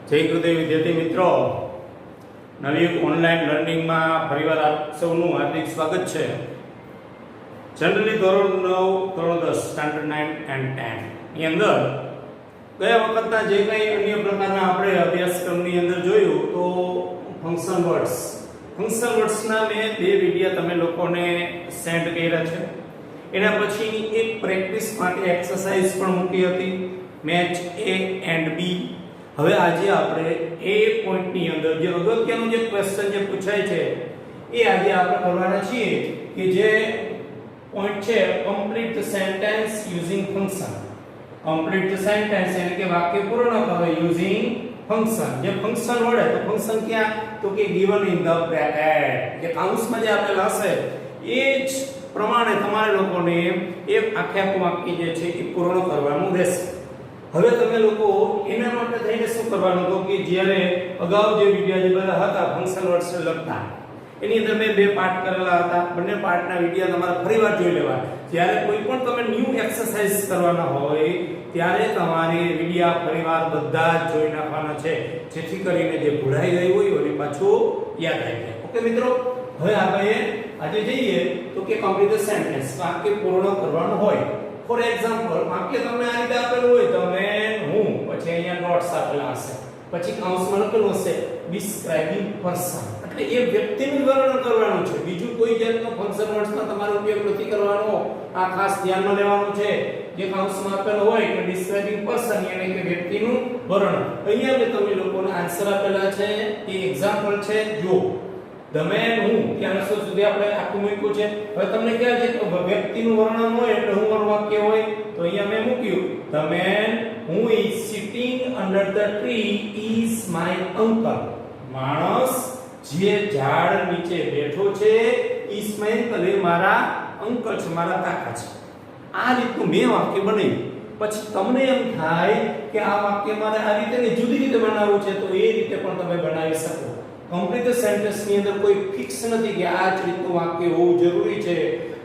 જય ગુરુદેવ વિદ્યાર્થી મિત્રો, નવયુગ ઓનલાઈન લર્નિંગમાં ફરીવાર આપ સૌનું હાર્દિક સ્વાગત છે. જનરલી ધોરણ 9, ધોરણ 10, સ્ટાન્ડર્ડ 9 એન્ડ 10 ની અંદર ગયા વખતના જે કંઈ અન્ય પ્રકારના આપણે અભ્યાસક્રમની અંદર જોયું તો ફંક્શન વર્ડ્સના મેં 2 વિડિયો તમે લોકોને સેન્ડ કર્યા છે. એના પછીની એક પ્રેક્ટિસ માટે એક્સરસાઇઝ પણ મૂકી હતી, મેચ A એન્ડ B. હવે આજે આપણે એ પોઈન્ટની અંદર જે અગત્યનો જે ક્વેશ્ચન જે પૂછાય છે એ આજે આપણે કરવાના છીએ કે જે પોઈન્ટ છે complete the sentence using function. Complete the sentence એટલે કે વાક્ય પૂર્ણ કરો યુઝિંગ ફંક્શન. જે ફંક્શન વડે તો ફંક્શન ક્યાં તો કે given in the bracket, જે કૌંસમાં જે આપેલા હશે એ જ પ્રમાણે તમારે લોકોને એક આખું વાક્ય જે છે એ પૂર્ણ કરવાનું રહેશે. હવે તમે લોકો એના માટે થઈને શું કરવાનું તો કે જ્યારે અગાઉ જે વિડિયો જે બધા હતા ફંક્શન વર્ડ્સ લખતા એની અંદર મેં 2 પાર્ટ કરેલા હતા. બંને પાર્ટના વિડિયો તમારે ફરીવાર જોઈ લેવા. જ્યારે કોઈ પણ તમે ન્યૂ એક્સરસાઇઝ કરવાના હોય ત્યારે તમારે વિડિયો ફરીવાર બધા જ જોઈ નાખવાના છે, જેથી કરીને જે ભૂલાઈ ગયું હોય એ પાછું યાદ આવી જાય. ઓકે મિત્રો, હવે આપણે આજે જઈએ તો કે કમ્પ્લીટ ધ સેન્ટેન્સ, વાક્ય પૂર્ણ કરવાનું હોય. ફોર એક્ઝામ્પલ, વાક્ય તમને આ રીતે આપેલું હોય તમે હું, પછી અહીંયા નોટ્સ આપેલા હશે, પછી કૌંસમાં લખેલું હશે ડિસ્ક્રાઇબિંગ પર્સન, એટલે એ વ્યક્તિનું વર્ણન કરવાનું છે. બીજું કોઈ જાતનો ફંક્શન વર્ડ્સનો તમારો ઉપયોગ નથી કરવાનો. આ ખાસ ધ્યાનમાં લેવાનું છે. જે કૌંસમાં આપેલું હોય કે ડિસ્ક્રાઇબિંગ પર્સન એટલે કે વ્યક્તિનું વર્ણન. અહીંયા મેં તમે લોકોને આન્સર આપેલા છે, એ એક્ઝામ્પલ છે. જો The man who, ત્યાં સુધી આપણે આખું મૂક્યું છે. હવે તમને ખ્યાલ છે કે વ્યક્તિનું વર્ણન હોય એટલે હું મારું વાક્ય હોય, તો અહીંયા મેં મૂક્યું the man who is sitting under the tree is my uncle. માણસ જે ઝાડ નીચે બેઠો છે is my uncle, મારા અંકલ છે, મારા કાકા છે. આ રીતનું મેં વાક્ય બનાવ્યું. પછી તમને એમ થાય કે આ વાક્ય મારે આ રીતે ને જુદી રીતે બનાવવું છે, તો એ રીતે પણ તમે બનાવી શકો. કમ્પ્લીટ સેન્ટેન્સ ની અંદર કોઈ ફિક્સ નથી કે આ જ રીતનું વાક્ય હોવું જરૂરી છે,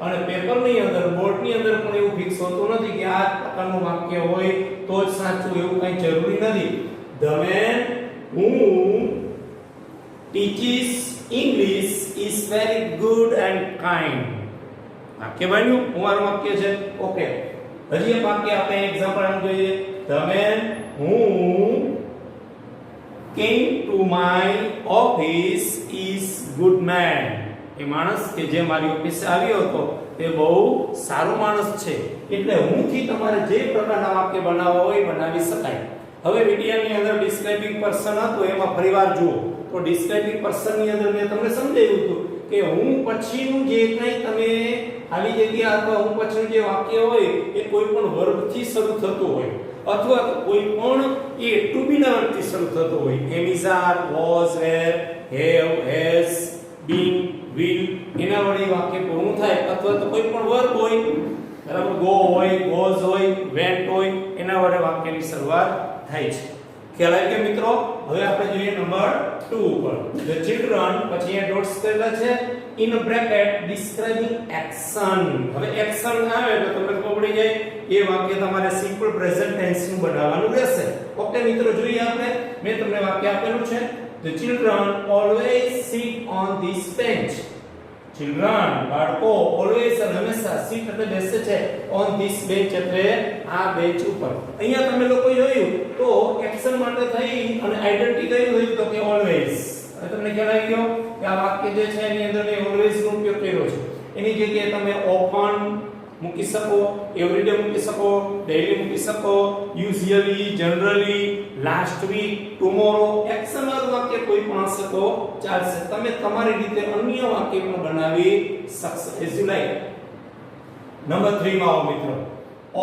અને પેપરની અંદર બોર્ડની અંદર પણ એવું ફિક્સ હોતું નથી કે આ જ પ્રકારનું વાક્ય હોય તો જ સાચું, એવું કંઈ જરૂરી નથી. The man who teaches English is very good and kind. વાક્ય બન્યું, અમારું વાક્ય છે. ઓકે, હજી એક વાક્ય આપણે એક્ઝામ્પલ આમ જોઈએ. The man who came to my office is good man. એ માણસ કે જે મારી ઓફિસે આવ્યો હતો તે બહુ સારો માણસ છે. એટલે હું થી તમારે જે પ્રકારના વાક્ય બનાવવા હોય બનાવી શકાય. હવે વિડિયોની અંદર ડિસ્ક્રાઇબિંગ પર્સન હતું, એમાં ફરીવાર જુઓ તો ડિસ્ક્રાઇબિંગ પર્સન ની અંદર મેં તમને સમજાવ્યું હતું કે હું પછીનું જે કંઈ તમે ખાલી જગ્યા અથવા હું પછીનું જે વાક્ય હોય એ કોઈ પણ વર્બથી શરૂ થતું હોય અથવા કોઈ પણ એ ટુ બી ના વર્બથી શરૂ થતો હોય. Am is, are, was, were, have, has, been, will, એના વડે વાક્ય પૂરું થાય. અથવા તો કોઈ પણ વર્બ હોય, બરાબર, ગો હોય, ગોઝ હોય, વેન્ટ હોય, એના વડે વાક્યની શરૂઆત થાય છે. ખ્યાલ આવી ગયો મિત્રો? હવે આપણે જોઈએ નંબર 2 ઉપર. The children, પછી અહીંયા ડોટ્સ કરેલા છે, in a bracket describing action. હવે એક્શન આવે તો તમને ખબર પડી જાય એ વાક્ય તમારે સિમ્પલ પ્રેઝન્ટ ટેન્સ નું બનાવવાનું રહેશે. ઓકે મિત્રો, જોઈએ આપણે. મેં તમને વાક્ય આપેલું છે. The children always sit on this bench. Children, બાળકો always હંમેશા sit એટલે બેસે છે, on this bench એટલે આ બેન્ચ ઉપર. અહીંયા તમે લોકો જોયું તો એક્શન માટે થઈ અને આઇડેન્ટિટી કઈ હોય તો કે always. હવે તમને ખ્યાલ આવી ગયો કે આ વાક્ય જે છે એની અંદર મેં always નો ઉપયોગ કર્યો છે. એની જગ્યાએ તમે often, મૂકી શકો, એવરીડે મૂકી શકો, ડેઈલી મૂકી શકો, usually, generally, last week, tomorrow, action વાળું વાક્ય કોઈ પણ હશે તો ચાલશે. તમે તમારી રીતે અન્ય વાક્ય પણ બનાવી શકશો એઝ યુ લાઈક. નંબર 3 માં આવો મિત્રો.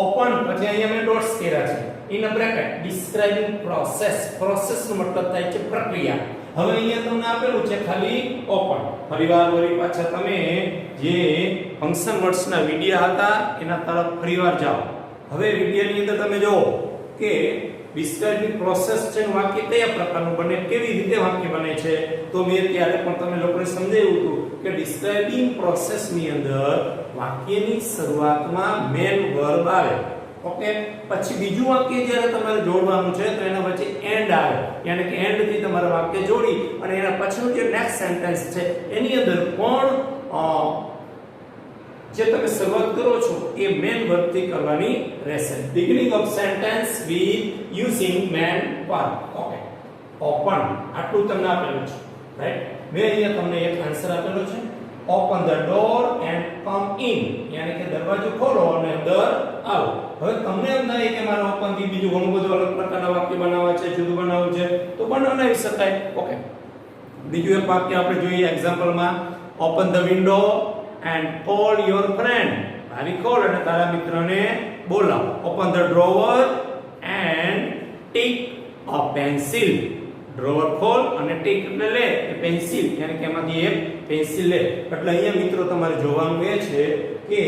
ઓપન પછી અહીંયા મેં ડોટ્સ કર્યા છે. In a bracket describing process. Process નો મતલબ થાય છે પ્રક્રિયા. હવે અહીંયા તમને આપેલું છે ખાલી ઓપન. ફરીવાર વળી પાછા તમે જે ફંક્શન વર્ડ્સ ના વિડિયા હતા એના તરફ ફરીવાર જાઓ. હવે વિડિયાની અંદર તમે જુઓ કે ડિસ્ક્રાઇબિંગ પ્રોસેસ છે વાક્ય કયા પ્રકારનું બને, કેવી રીતે વાક્ય બને છે. તો મેં ત્યારે પણ તમે લોકોને સમજાવ્યું હતું કે ડિસ્ક્રાઇબિંગ પ્રોસેસ ની અંદર વાક્યની શરૂઆતમાં મેન વર્બ આવે. ઓકે, પછી બીજું વાક્ય જ્યારે તમારે જોડવાનું છે તો એના વચ્ચે એન્ડ આવે, યાની કે એન્ડ થી તમારે વાક્ય જોડી અને એના પછીનું જે નેક્સ્ટ સેન્ટેન્સ છે એની અંદર પણ જે તમે શરૂઆત કરો છો એ મેન વર્બ થી કરવાની રહેશે. Beginning of sentence with using main verb. Okay, open આટલું તમને આપેલું છે, રાઈટ. મેં અહીંયા તમને એક આન્સર આપેલો છે. Open the door and come in, યાની કે દરવાજો ખોલો અને અંદર આવો. હવે તમને એમ થાય કે મારે ઓપન થી બીજું ઘણું બધું અલગ પ્રકારના વાક્ય બનાવવા છે, જુદું બનાવવું છે, તો બનાવી શકાય. ઓકે, બીજું એક વાક્ય આપણે જોઈએ એક્ઝામ્પલમાં. Open the window and call your friend. બારી ખોલ અને તારા મિત્રને બોલાવ. Open the drawer and take a pencil. Drawer ખોલ અને ટેક એટલે લે, એ પેન્સિલ, યાની કે એમાંથી એક પેન્સિલ લે. એટલે અહીંયા મિત્રો તમારે જોવાનું એ છે કે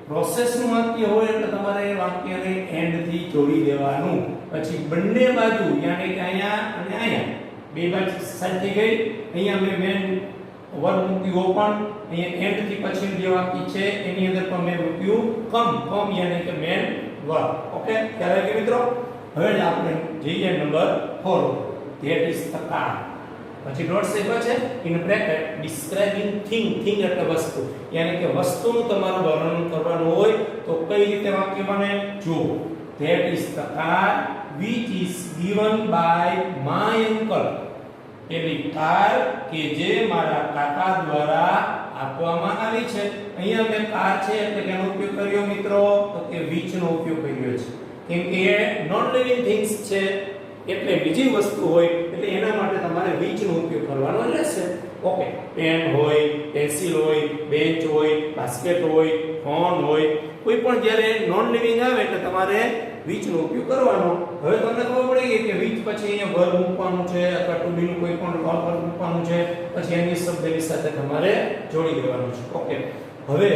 પ્રોસેસ નું વાક્ય હોય એટલે તમારે એ વાક્યને એન્ડ થી જોડી દેવાનું. પછી બંને બાજુ, યાની કે અહીંયા અને અહીંયા બે બાજુ સાથે ગઈ. અહીંયા મેં મેન વર્બ મૂક્યું ઓપન, અહીંયા એન્ડ થી પછી જે વાક્ય છે એની અંદર પણ મેં મૂક્યું કમ. કમ યાની કે મેન વર્બ. ઓકે, ખ્યાલ આવી ગયો મિત્રો. હવે આપણે જઈએ number 4. that is the car. પછી ડોટ સેવા છે in bracket describing thing. Thing એટલે વસ્તુ, યાની કે વસ્તુનું તમારું વર્ણન કરવાનું હોય તો કઈ રીતે વાક્ય બને જુઓ. that is the car which is given by my uncle. એવી કાર કે જે મારા કાકા દ્વારા આપવામાં આવી છે. અહીંયા મેં કાર છે એટલે કેનો ઉપયોગ કર્યો મિત્રો? તો કે which નો ઉપયોગ કર્યો છે, કેમ કે એ નોન લિવિંગ થિંગ્સ છે એટલે બીજી વસ્તુ હોય એટલે એના માટે તમારે which નો ઉપયોગ કરવાનો રહેશે. ઓકે, પેન હોય, પેન્સિલ હોય, બેન્ચ હોય, બાસ્કેટ હોય, ફોન હોય, કોઈ પણ જ્યારે નોન લિવિંગ આવે એટલે તમારે which નો ઉપયોગ કરવાનો. હવે તમને ખબર પડી ગઈ કે which પછી અહીંયા વર્બ મૂકવાનું છે અથવા ટુ બી નું કોઈ પણ વર્બ મૂકવાનું છે, પછી એની શબ્દની સાથે તમારે જોડી દેવાનું છે. ઓકે, હવે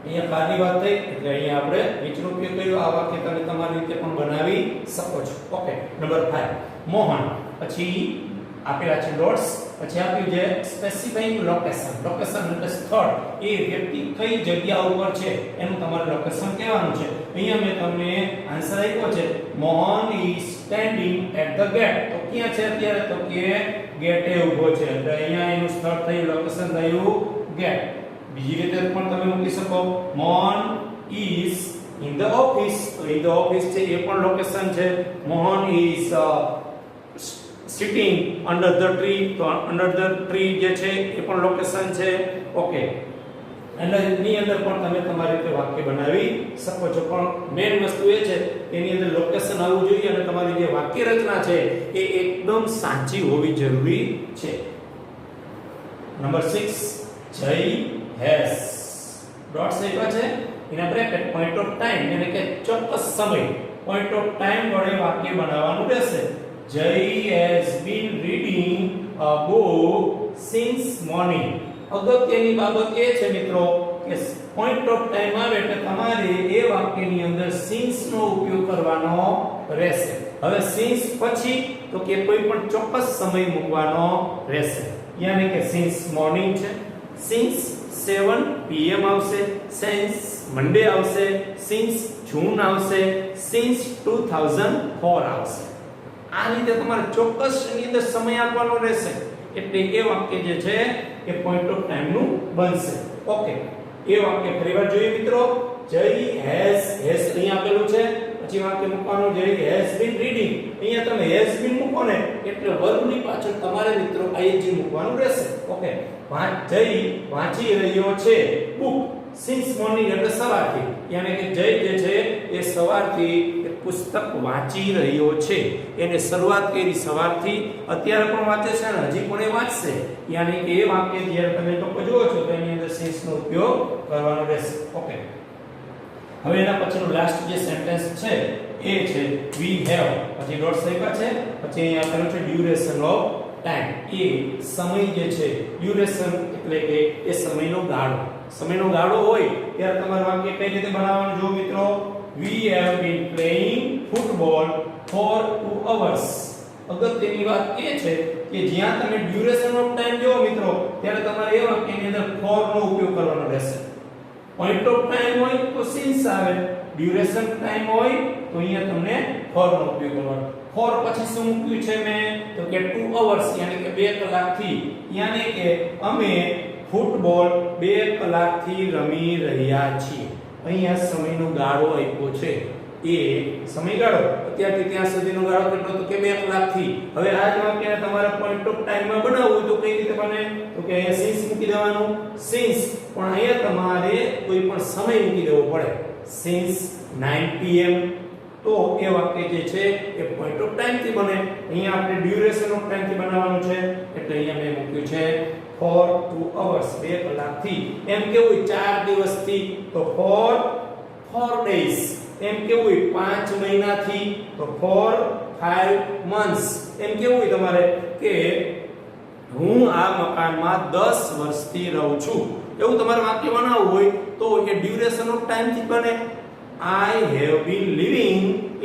અહીંયા કારની વાત થઈ એટલે અહીંયા આપણે which નો ઉપયોગ કર્યો. આ વાક્ય તમે તમારી રીતે પણ બનાવી શકો છો. Okay, number 5 Mohan. પછી આપેલા છે ડોટ્સ, પછી આપ્યું છે સ્પેસિફાઈંગ લોકેશન. લોકેશન એટલે સ્થળ, એ વ્યક્તિ કઈ જગ્યા ઉપર છે એનું તમારે લોકેશન કહેવાનું છે. અહીંયા મેં તમને આન્સર આપ્યો છે Mohan is standing at the gate. તો ક્યાં છે અત્યારે? તો કે ગેટે ઊભો છે એટલે અહીંયા એનું સ્થળ થયું, લોકેશન થયું ગેટ. બીજી રીતે પણ તમે મૂકી શકો Mohan is in the office. તો ઇન ધ ઓફિસ છે એ પણ લોકેશન છે. Mohan is sitting under the tree. તો અંડર ધ ટ્રી જે છે એ પણ લોકેશન છે. ઓકે, એટલે એની અંદર પણ તમે તમારી રીતે વાક્ય બનાવી શકો છો. પણ મેઇન વસ્તુ એ છે કે એની અંદર લોકેશન આવવું જોઈએ અને તમારી જે વાક્ય રચના છે એ એકદમ સાચી હોવી જરૂરી છે. નંબર 6 જય હેસ. ડોટ્સ આપ્યા છે એના બ્રેકેટ પોઈન્ટ ઓફ ટાઈમ, એટલે કે ચોક્કસ સમય, પોઈન્ટ ઓફ ટાઈમ વડે વાક્ય બનાવવાનું રહેશે. જય has been reading a book since morning. અગત્યની બાબત એ છે મિત્રો કે પોઈન્ટ ઓફ ટાઈમ આવે એટલે તમારે એ વાક્યની અંદર સિન્સ નો ઉપયોગ કરવાનો રહેશે. હવે સિન્સ પછી તો કે કોઈ પણ ચોક્કસ સમય મૂકવાનો રહેશે, યાની કે સિન્સ મોર્નિંગ છે, સિન્સ 7 PM આવશે, સિન્સ મંડે આવશે, સિન્સ જૂન આવશે, સિન્સ 2004 આવશે. આ રીતે તમારે ચોક્કસ એની અંદર સમય આપવાનો રહેશે એટલે એ વાક્ય જે છે એ પોઈન્ટ ઓફ ટાઈમ નું બનશે. ઓકે, એ વાક્ય ફરીવાર જોઈએ મિત્રો. જય હેઝ, હેઝ અહીંયા આપેલું છે, પછી વાક્ય મૂકવાનું જય હેઝ બીન રીડિંગ. અહીંયા તમે હેઝ બીન મૂકો ને એટલે વર્બની પાછળ તમારે મિત્રો ing મૂકવાનું રહેશે. ઓકે, જય વાંચી રહ્યો છે બુક સિન્સ મોર્નિંગ એટલે સવારથી, યાની કે જય જે છે એ સવારથી એક પુસ્તક વાંચી રહ્યો છે. એને શરૂઆત કરી સવારથી, અત્યારે પણ વાંચે છે અને હજી પણ એ વાંચશે. યાની કે એ વાક્ય જ્યારે તમે ટોકો જુઓ છો તો એની અંદર સિન્સ નો ઉપયોગ કરવાનો રહેશે. ઓકે, હવે એના પછીનું લાસ્ટ જે સેન્ટેન્સ છે એ છે we have, પછી ડોટ્સ લખ્યા છે, પછી અહીં આપેલું છે ડ્યુરેશન ઓફ ટાઈમ. એ સમય જે છે, ડ્યુરેશન એટલે કે એ સમયનો ગાળો. સમયનો ગાળો હોય ત્યારે તમારે વાક્ય કઈ રીતે બનાવવાનું જો મિત્રો, we have been playing football for 2 hours. અગત્યની વાત એ છે કે જ્યાં તમે ડ્યુરેશન ઓફ ટાઈમ જો મિત્રો ત્યારે તમારે એ વાક્યની અંદર for નો ઉપયોગ કરવાનો રહેશે. પોઈન્ટ ઓફ ટાઈમ હોય તો સિન્સ આવે, ડ્યુરેશન ટાઈમ હોય તો અહીંયા તમને for નો ઉપયોગ કરવાનો. for પછી શું મૂક્યું છે મેં તો કે 2 hours યાની કે 2 કલાકથી, યાની કે અમે ફૂટબોલ 2 કલાકથી રમી રહ્યા છીએ. અહીંયા સમયનો ગાળો આપ્યો છે, એ સમયગાળો અત્યારથી ત્યાં સુધીનો ગાળો કેટલો તો કે 2 કલાકથી. હવે આ જ વાક્યને તમારે પોઈન્ટ ઓફ ટાઈમમાં બનાવવું તો કઈ રીતે બને તો કે અહીંયા સિન્સ મૂકી દેવાનું, સિન્સ, પણ અહીંયા તમારે કોઈ પણ સમય મૂકી દેવો પડે. સિન્સ 9 pm તો એ વાક્ય જે છે એ પોઈન્ટ ઓફ ટાઈમ થી બને. અહીંયા આપણે ડ્યુરેશન ઓફ ટાઈમ થી બનાવવાનું છે એટલે અહીંયા મેં મૂક્યું છે for 2 hours, 2 કલાકથી. એમ કેવું 4 દિવસથી તો for 4 days. એમ કેવું 5 મહિનાથી તો for 5 months. એમ કેવું તમારે કે હું આ મકાનમાં 10 વર્ષથી રહું છું, એવું તમારે વાક્ય બનાવવું હોય તો એ ડ્યુરેશન ઓફ ટાઈમ થી બને. I have been living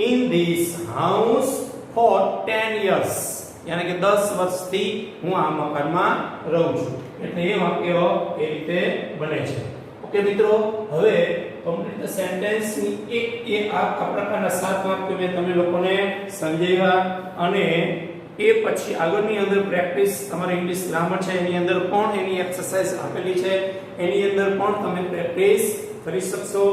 in this house for 10 years. યાની કે 10 વર્ષથી હું આ મકાનમાં રહું છું. એટલે એ વાક્ય એ રીતે બને છે. ઓકે મિત્રો, હવે કમ્પ્લીટ સેન્ટેન્સ ની આ પ્રકારના 7 વાક્યો મેં તમે લોકોને સમજાવ્યા અને એ પછી આગળની અંદર પ્રેક્ટિસ તમારે ઇંગ્લિશ ગ્રામર છે એની અંદર પણ એની એક્સરસાઇઝ આપેલી છે, એની અંદર પણ તમે પ્રેક્ટિસ કરી શકશો.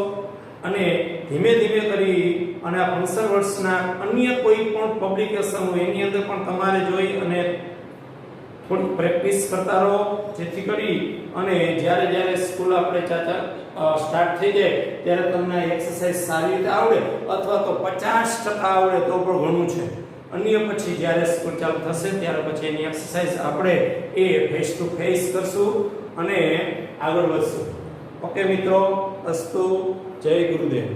અને ધીમે ધીમે કરી અને આ ફંક્શન વર્ડ્સના અન્ય કોઈ પણ પબ્લિકેશન હોય એની અંદર પણ તમારે જોઈ અને થોડી પ્રેક્ટિસ કરતા રહો, જેથી કરી અને જ્યારે સ્કૂલ આપણે સ્ટાર્ટ થઈ જાય ત્યારે તમને એક્સરસાઇઝ સારી રીતે આવડે અથવા તો 50% આવડે તો પણ ઘણું છે. અન્ય પછી જ્યારે સ્કૂલ ચાલુ થશે ત્યારે પછી એની એક્સરસાઇઝ આપણે એ ફેસ ટુ ફેસ કરશું અને આગળ વધશું. ઓકે મિત્રો, અસ્તુ, જય ગુરુદેવ.